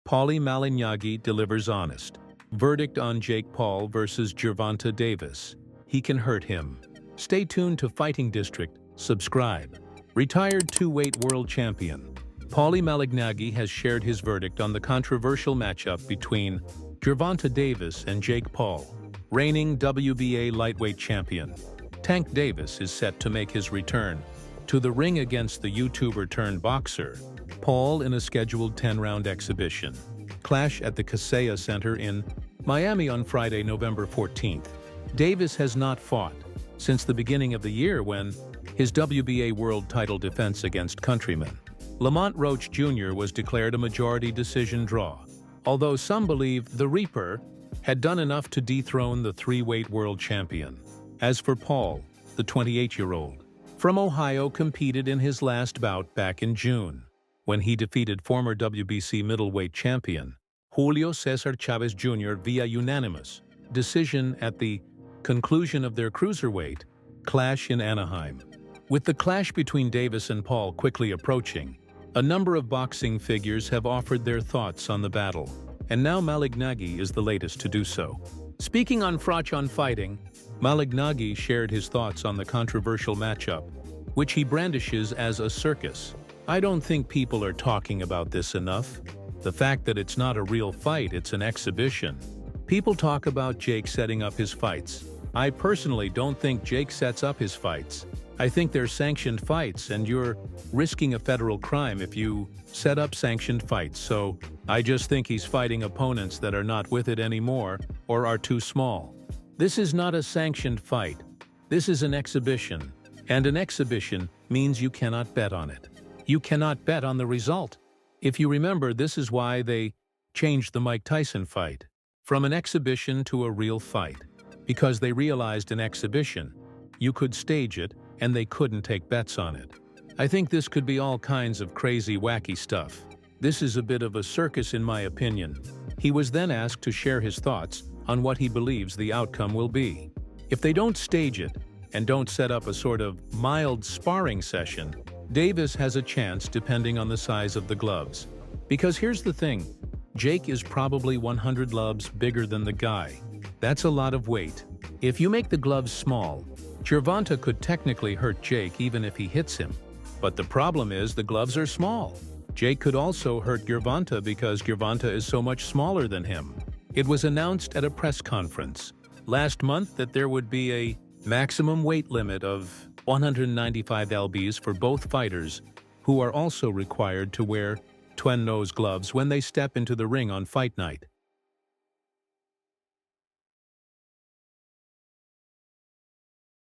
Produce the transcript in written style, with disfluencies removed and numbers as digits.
Paulie Malignaggi delivers honest verdict on Jake Paul versus Gervonta Davis. He can hurt him. Stay tuned to Fighting District. Subscribe. Retired two-weight world champion Paulie Malignaggi has shared his verdict on the controversial matchup between Gervonta Davis and Jake Paul, reigning WBA lightweight champion. Tank Davis is set to make his return to the ring against the YouTuber-turned-boxer Paul in a scheduled 10-round exhibition clash at the Kaseya Center in Miami on Friday, November 14th. Davis has not fought since the beginning of the year when his WBA world title defense against countryman Lamont Roach Jr. was declared a majority decision draw, although some believe the Reaper had done enough to dethrone the three-weight world champion. As for Paul, the 28-year-old from Ohio competed in his last bout back in June, when he defeated former WBC middleweight champion Julio Cesar Chavez Jr. via unanimous decision at the conclusion of their cruiserweight clash in Anaheim. With the clash between Davis and Paul quickly approaching, a number of boxing figures have offered their thoughts on the battle, and now Malignaggi is the latest to do so. Speaking on Frach on Fighting, Malignaggi shared his thoughts on the controversial matchup, which he brandishes as a circus. "I don't think people are talking about this enough. The fact that it's not a real fight, it's an exhibition. People talk about Jake setting up his fights. I personally don't think Jake sets up his fights. I think they're sanctioned fights, and you're risking a federal crime if you set up sanctioned fights, so I just think he's fighting opponents that are not with it anymore or are too small. This is not a sanctioned fight. This is an exhibition, and an exhibition means you cannot bet on it. You cannot bet on the result. If you remember, this is why they changed the Mike Tyson fight from an exhibition to a real fight, because they realized an exhibition, you could stage it, and they couldn't take bets on it. I think this could be all kinds of crazy, wacky stuff. This is a bit of a circus in my opinion." He was then asked to share his thoughts on what he believes the outcome will be. If they don't stage it and don't set up a sort of mild sparring session, Davis has a chance depending on the size of the gloves. Because here's the thing, Jake is probably 100 gloves bigger than the guy. That's a lot of weight. If you make the gloves small, Gervonta could technically hurt Jake even if he hits him. But the problem is the gloves are small. Jake could also hurt Gervonta because Gervonta is so much smaller than him. It was announced at a press conference last month that there would be a maximum weight limit of 195 lbs for both fighters, who are also required to wear twin-nose gloves when they step into the ring on fight night.